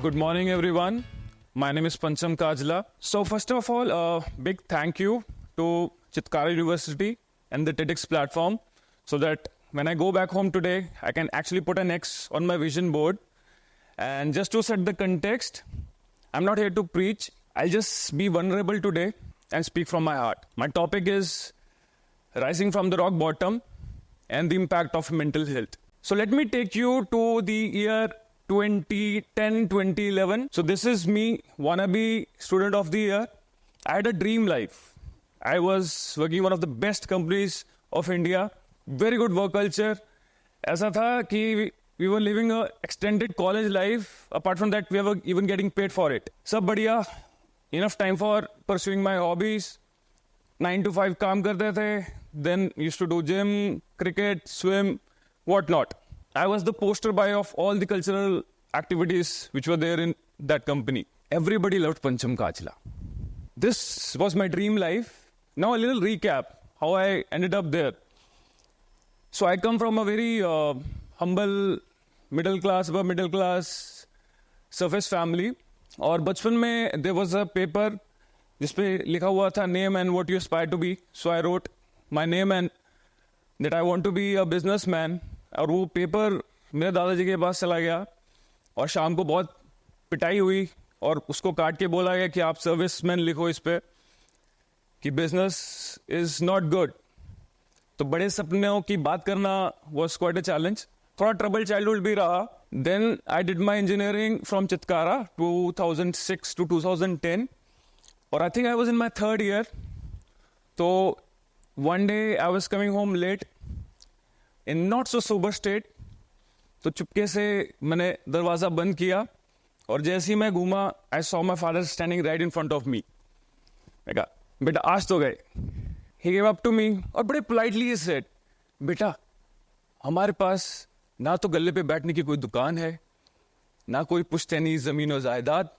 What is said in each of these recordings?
Good morning, everyone. My name is Pancham Kajla. So first of all, a big thank you to Chitkara University and the TEDx platform so that when I go back home today, I can actually put an X on my vision board. And just to set the context, I'm not here to preach. I'll just be vulnerable today and speak from my heart. My topic is rising from the rock bottom and the impact of mental health. So let me take you to the year 2010, 2011. So this is me, wannabe student of the year. I had a dream life. I was working in one of the best companies of India. Very good work culture. ऐसा था कि we were living a extended college life. Apart from that, we were even getting paid for it. सब बढ़िया. Enough time for pursuing my hobbies. 9 to 5 काम करते थे. Then used to do gym, cricket, swim, whatnot. I was the poster boy of all the cultural activities which were there in that company. Everybody loved Pancham Kajla. This was my dream life. Now a little recap how I ended up there. So I come from a very humble middle class surface family. और बचपन में there was a paper जिसपे लिखा हुआ था name and what you aspire to be. So I wrote my name and that I want to be a businessman. और वो paper मेरे दादाजी के पास चला गया और शाम को बहुत पिटाई हुई और उसको काट के बोला गया कि आप सर्विसमैन लिखो इस पे कि बिजनेस इज नॉट गुड. तो बड़े सपनों की बात करना वाज क्वाइट अ चैलेंज. थोड़ा ट्रबल चाइल्डहुड भी रहा. Then I did my engineering from Chitkara 2006 to 2010 और I think I was in my third year. तो one day I was coming home late in not so sober state. तो चुपके से मैंने दरवाज़ा बंद किया और जैसे ही मैं घूमा I saw my father standing right in front of me. मैं कहा बेटा आज तो गए. He gave up to me और बड़े पोलाइटली सेड बेटा हमारे पास ना तो गले पे बैठने की कोई दुकान है ना कोई पुश्तैनी ज़मीन और जायदाद.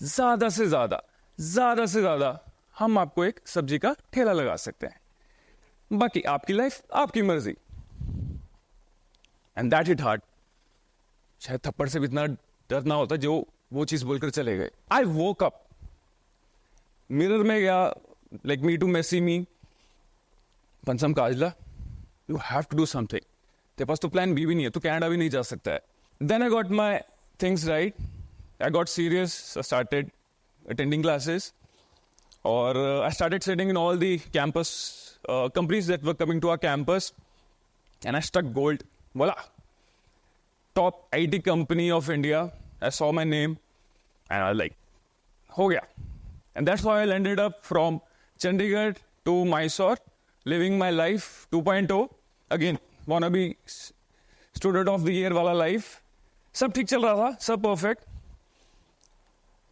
ज़्यादा से ज़्यादा हम आपको एक सब्जी का ठेला लगा सकते हैं. बाकी आपकी लाइफ आपकी मर्जी. And that hit hard. शायद थप्पड़ से भी इतना डर ना होता जो वो चीज बोलकर चले गए. आई वोक अप, मिरर में गया, like me to messy me, Pancham Kajla you have to do something. तेरे पास तो प्लान बी भी नहीं है, तो कनाडा भी नहीं जा सकता है. Then I got my things right. I got serious. I started attending classes और I started sitting in all the campus companies that were coming to our campus and I struck gold. Voila, top IT company of India. I saw my name and I was like ho gaya. And that's how I landed up from Chandigarh to Mysore, living my life 2.0. Again wanna be student of the year wala life. सब ठीक चल रहा था, सब perfect.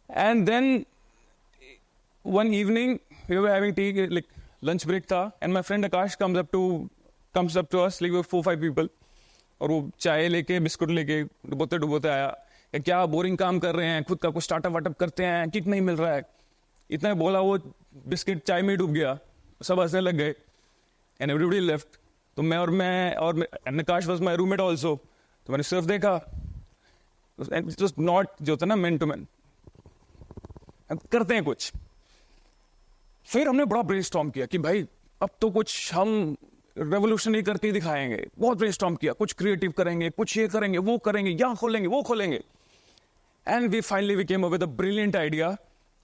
And then one evening we were having tea, like lunch break था and my friend Aakash comes up to us, like 4-5 people. और वो चाय लेके बिस्कुट लेके डुबोते आया. क्या बोरिंग काम कर रहे हैं, खुद का कुछ स्टार्टअप वार्टअप करते हैं, किक नहीं मिल रहा है. इतना बोला वो बिस्किट चाय में डूब गया. सब हंसने लग गए एंड एवरीबडी लेफ्ट. तो मैं और आकाश वाज माय रूममेट ऑल्सो. तो मैंने सिर्फ देखा एंड इट वाज नॉट जो होता ना मैन टू मैन, करते हैं कुछ. फिर हमने बड़ा ब्रेनस्टॉर्म किया कि भाई अब तो कुछ हम रेवोल्यूशनरी करके दिखाएंगे. बहुत ब्रेनस्टॉर्म किया, कुछ क्रिएटिव करेंगे, कुछ ये करेंगे, वो करेंगे, यहाँ खोलेंगे, वो खोलेंगे. And we finally we came up with a brilliant idea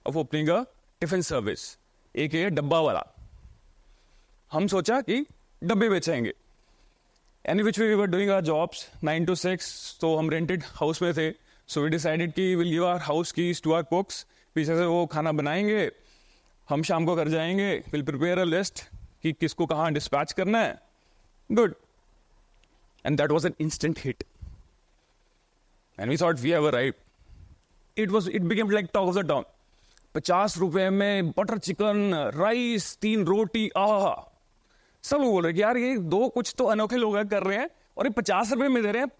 of opening a tiffin service, एक ये डब्बा वाला. हम सोचा कि डब्बे बेचेंगे. And which we were doing our jobs 9 to 6. तो हम रेंटेड हाउस में थे. सो वी डिसाइडेड कि will give our house keys to our cooks. पीछे से वो खाना बनाएंगे, हम शाम को घर जाएंगे. विल प्रिपेयर अ लिस्ट कि किसको कहाँ डिस्पैच करना है. Good. And that was an instant hit and we thought we have arrived. It became like talk of the town. 50 रुपए में बटर चिकन, राइस, 3 रोटी. सब लोग बोल रहे कि यार ये दो कुछ तो अनोखे लोग कर रहे हैं और ये 50 रुपए में दे रहे हैं.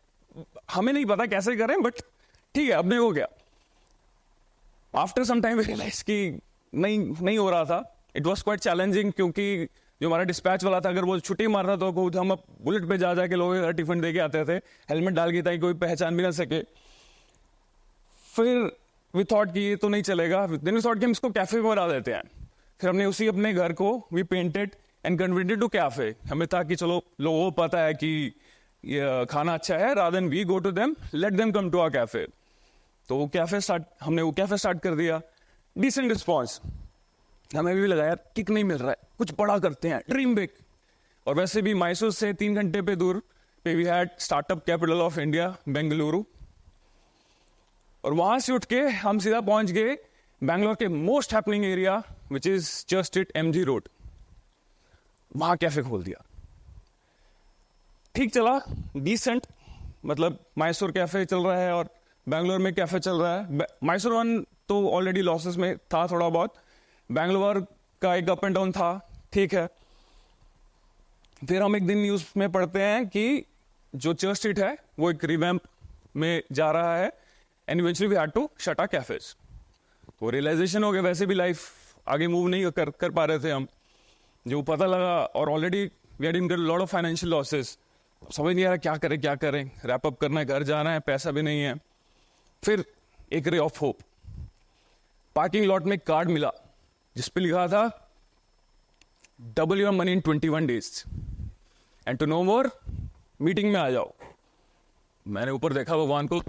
हमें नहीं पता कैसे कर रहे हैं बट ठीक है, अब नहीं हो गया. आफ्टर सम टाइम रियलाइज कि नहीं हो रहा था. इट वॉज क्वाइट चैलेंजिंग क्योंकि जो हमारा डिस्पैच वाला था अगर वो छुट्टी मारता तो खुद हम बुलेट पे जा के लोगों का टिफिन दे के आते थे, हेलमेट डाल के ताकि कोई पहचान भी ना सके. फिर वी थॉट कि ये तो नहीं चलेगा, देन वी थॉट कि हम इसको कैफे में बना देते हैं। फिर हमने उसी अपने घर को we painted and converted to cafe. हमें था कि चलो लोगों को पता है कि ये खाना अच्छा है, rather than we go to them, let them come to our cafe. तो वो हमने वो कैफे स्टार्ट कर दिया। डिसेंट रिस्पॉन्स, हमें भी लगा यार किक नहीं मिल रहा है, कुछ बड़ा करते हैं, ड्रीम बिग। और वैसे भी मैसूर से 3 घंटे पे दूर पे we had startup capital of India Bengaluru. और वहां से उठ के हम सीधा पहुंच गए बैंगलोर के most happening area which is just it MG road. वहां कैफे खोल दिया। ठीक चला, डिसेंट, मतलब मैसूर कैफे चल रहा है और बैंगलोर में कैफे चल रहा है। मैसूर वन तो ऑलरेडी लॉसेस में था थोड़ा बहुत, बैंगलोर का एक अप एंड डाउन था, ठीक है। फिर हम एक दिन न्यूज में पढ़ते हैं कि जो चर्च स्ट्रीट है वो एक रिवैम्प में जा रहा है and eventually we had to shut our cafes. तो रियलाइजेशन हो गया, वैसे भी लाइफ आगे मूव नहीं कर पा रहे थे हम, जो पता लगा। और already we had incurred lot of financial losses, समझ नहीं आ रहा क्या करें, रैप अप करना है, घर जाना है, पैसा भी नहीं है। फिर एक ray of hope, parking lot में एक कार्ड मिला जिस पे लिखा था double your money in 21 days and to know more meeting में आ जाओ। मैंने ऊपर देखा भगवान को,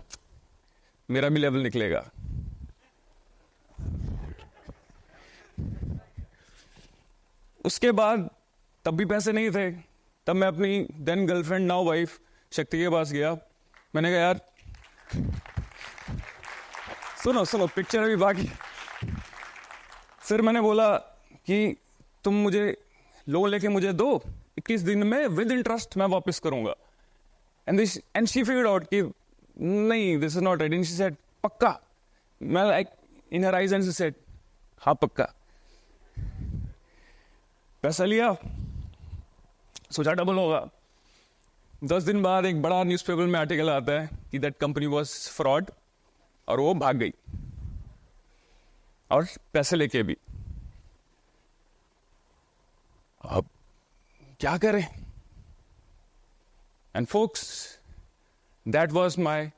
मेरा भी लेवल निकलेगा। उसके बाद तब भी पैसे नहीं थे, तब मैं अपनी देन गर्लफ्रेंड नाउ वाइफ शक्ति के पास गया। मैंने कहा यार सुनो पिक्चर अभी बाकी। फिर मैंने बोला कि तुम मुझे लोन लेके मुझे दो, 21 दिन में विद इंटरेस्ट मैं वापस करूंगा। एंड शी फिगर्ड आउट कि नहीं, this is not right. And she said पक्का। मैं like in her eyes and she said हाँ पक्का। पैसा लिया, सोचा डबल होगा। 10 दिन बाद एक बड़ा न्यूज़पेपर में आर्टिकल आता है कि दैट कंपनी वाज फ्रॉड, और वो भाग गई और पैसे लेके भी। अब क्या करें? And folks, that was my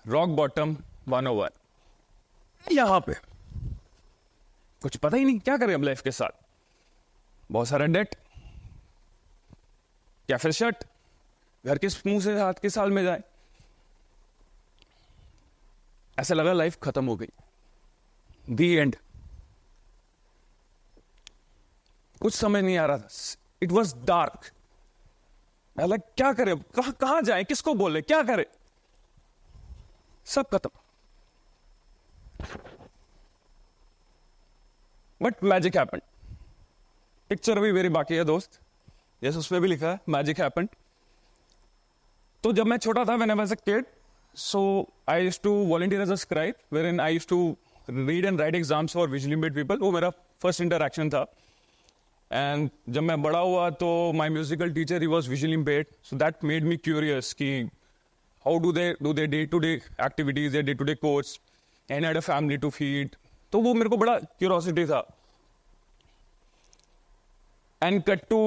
rock bottom 101। यहां पे कुछ पता ही नहीं क्या करें अब लाइफ के साथ। बहुत सारा डेट, कैफे शट, घर के मुंह से हाथ के साल में जाए। ऐसा लगा लाइफ खत्म हो गई, दी एंड। कुछ समझ नहीं आ रहा था, इट वॉज डार्क। लाइक क्या करें, कहां जाए, किसको बोले, क्या करे, सब खत्म। But magic happened. पिक्चर अभी मेरी बाकी है दोस्त, जैसे उसमें भी लिखा है मैजिक हैपेंड। तो जब मैं छोटा था, when I was a kid, so I used to volunteer as a scribe, wherein I used to read and write exams for visually impaired people. वो मेरा first interaction था। And जब मैं बड़ा हुआ तो my musical teacher, he was visually impaired, so that made me curious कि how do they day-to-day activities, their day-to-day course, and I had a family to feed. तो वो मेरे को बड़ा curiosity था। And cut to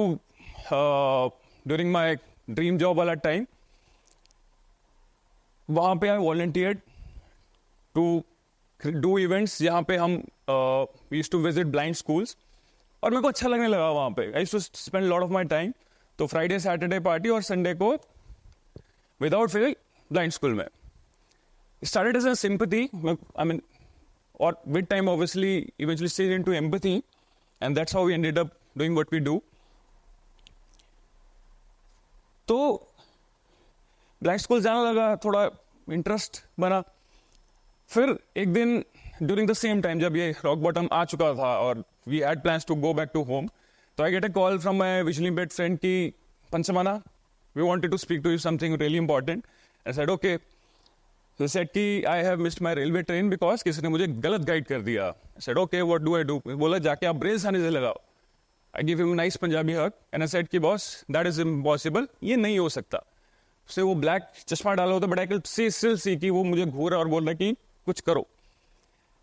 during my dream job वाला time, वहाँ पे I volunteered to do events जहाँ पे हम used to visit blind schools, और मेरे को अच्छा लगने लगा वहाँ पे। I used to spend lot of my time. तो फ्राइडे सैटरडे पार्टी और संडे को विदाउट फेल ब्लाइंड स्कूल में। Started as a sympathy, I mean, और with time obviously eventually stage into empathy, and that's how we ended up doing what we do. तो blind school जाने लगा, थोड़ा interest बना। फिर एक दिन ड्यूरिंग द सेम टाइम जब ये रॉक बॉटम आ चुका था और we had plans to go back to home, तो I get a call from my visually impaired friend की पंचमाना, we wanted to speak to you something really important. I said okay. He said कि I have missed my railway train because किसी ने मुझे गलत guide कर दिया। I said okay, what do I do? बोला जाके आप ब्रेल्स आने से लगाओ। I give him nice Punjabi hug and I said कि बॉस दैट इज इम्पॉसिबल, ये नहीं हो सकता। उसे वो ब्लैक चश्मा डाला होता, but I can still see कि वो मुझे घूर रहा और बोल रहा है कि कुछ करो।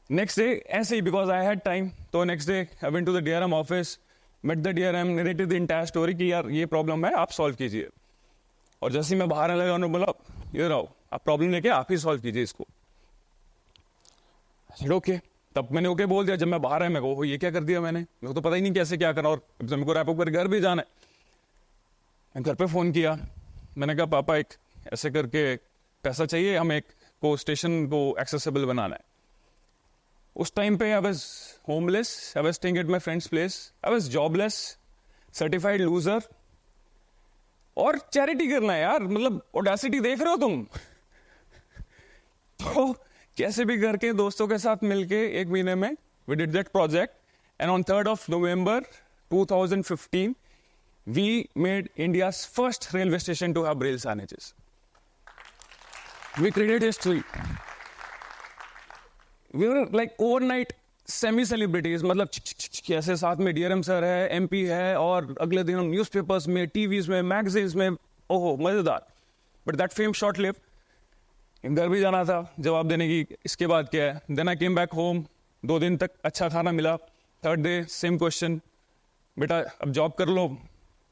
नेक्स्ट डे ऐसे ही, बिकॉज आई हैड टाइम, तो next day I went to the DRM office, met the DRM, narrated the entire story कि यार ये प्रॉब्लम है, आप सॉल्व कीजिए। और जैसे ही मैं बाहर आने लगा, उन्होंने बोला ये रहो, आप प्रॉब्लम लेके आप ही सॉल्व कीजिए इसको। ओके, तब मैंने ओके बोल दिया। जब मैं बाहर आया मैं को ये क्या कर दिया मैंने, मेरे को तो पता ही नहीं कैसे क्या करना, और मेरे को रैप अप करके घर भी जाना है। मैं घर पे फ़ोन किया, मैंने कहा पापा एक ऐसे करके पैसा चाहिए, हमें एक को स्टेशन को एक्सेसिबल बनाना है। उस टाइम पे I was homeless, I was staying at my friends place, I was jobless, certified loser, और चैरिटी करना है यार, मतलब ऑडेसिटी देख रहे हो तुम। तो कैसे भी करके दोस्तों के साथ मिलके एक महीने में we did that project, and on 3rd of November 2015 we made India's first railway station to have rail signages. We created history. We were like overnight semi celebrities, मतलब कैसे साथ में डीआरएम सर है, एमपी है, और अगले दिन हम न्यूज़पेपर्स में, टीवीज में, मैगजीन्स में, ओहो मजेदार। But that fame short live. घर भी जाना था जवाब देने की, इसके बाद क्या है। Then I came back home, 2 दिन तक अच्छा खाना मिला। 3rd डे सेम क्वेश्चन, बेटा अब जॉब कर लो।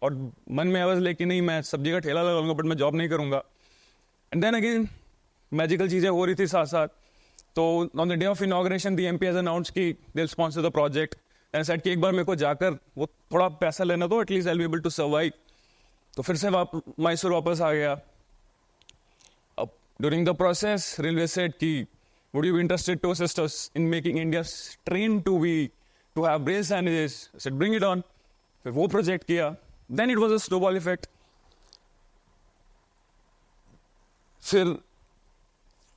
और मन में आवाज ले कि नहीं मैं सब्जी का ठेला लगाऊंगा, बट मैं जॉब नहीं करूंगा। एंड देन अगेन मैजिकल चीजें हो रही थी साथ साथ। तो on the day of inauguration the MP has announced कि they will sponsor the project, and said कि एक बार मेरे को जाकर वो थोड़ा पैसा लेना दो, at least I will be able to survive. तो फिर से मैसूर वापस आ गया। अब during the process railway said कि would you be interested to assist us in making India train to have rail signages. I said bring it on. फिर वो प्रोजेक्ट किया। Then it was a snowball effect. फिर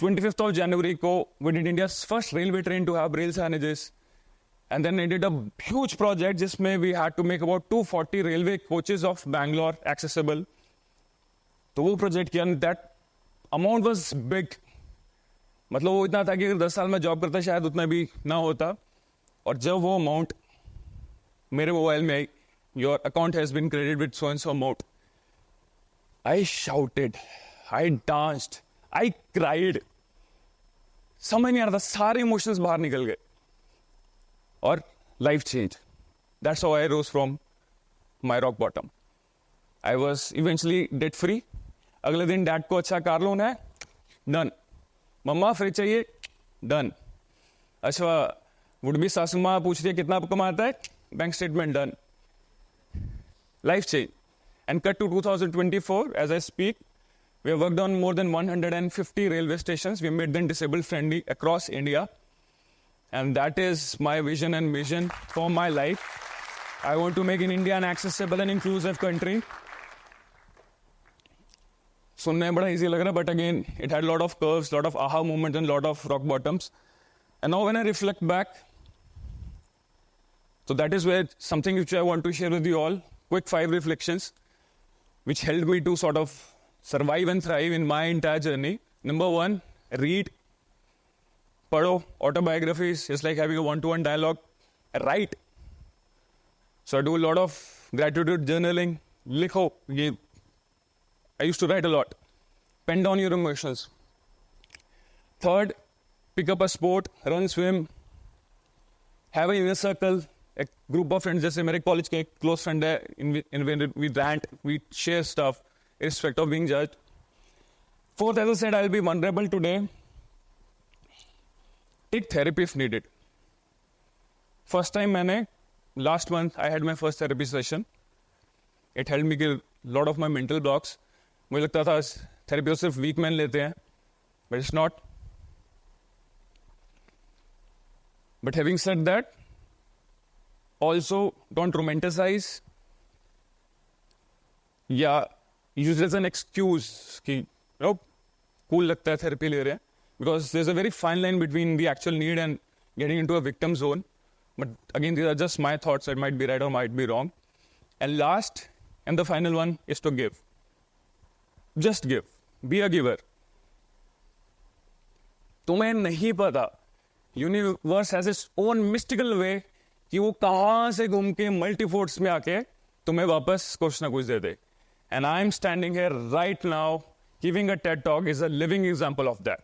25th of January को we did India's first railway train to have rail signages, and then I did a huge project जिसमें we had to make about 240 railway coaches of Bangalore accessible. तो वो project किया, and that amount was big. मतलब वो इतना था कि अगर 10 साल में जॉब करता शायद उतना भी ना होता। और जब वो अमाउंट मेरे मोबाइल में आई, your account has been credited with so and so amount, I shouted, I danced, I cried. समझ नहीं आ रहा था, सारे इमोशंस बाहर निकल गए और life change. That's how I rose from my rock bottom. I was eventually debt free. अगले दिन डैड को अच्छा कार लोन है, डन। मम्मा फ्रिज चाहिए, डन। अच्छा वुड बी सासू माँ पूछ रही है कितना कमाता है, bank statement, done. Life change. And cut to 2024 as I speak. We have worked on more than 150 railway stations. We have made them disabled friendly across India. And that is my vision and mission for my life. I want to make in India an accessible and inclusive country. सुनने में बड़ा easy लग रहा है, but again, it had a lot of curves, lot of aha moments and lot of rock bottoms. And now when I reflect back, so that is where something which I want to share with you all, quick 5 reflections, which helped me to sort of survive and thrive in my entire journey. Number 1, read. Padho. Autobiographies is like having a one-to-one dialogue. Write. So I do a lot of gratitude journaling. Likho. I used to write a lot. Pen down your emotions. 3rd, pick up a sport. Run, swim. Have an inner circle. A group of friends. जैसे मेरे college के एक close friend है. We rant. We share stuff. Irrespective of being judged. 4th, as I said, I'll be vulnerable today. Take therapy if needed. First time last month I had my first therapy session. It helped me get a lot of my mental blocks. मुझे लगता था therapy को सिर्फ weak men लेते हैं, but it's not. But having said that, also don't romanticize. Yeah. Use it as an excuse कि cool लगता है therapy ले रहे हैं, because there's a very fine line between the actual need and getting into a victim zone. But again, these are just my thoughts. It might be right or might be wrong. And last and the final one is to give. Just give. Be a giver. तुम्हें नहीं पता, universe has its own mystical way कि वो कहां से घूम के मल्टीफोर्स में आके तुम्हें वापस कुछ ना कुछ दे दे. And I'm standing here right now giving a TED Talk is a living example of that.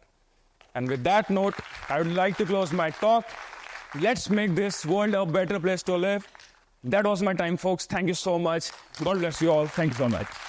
And with that note, I would like to close my talk. Let's make this world a better place to live. That was my time, folks. Thank you so much. God bless you all. Thank you so much.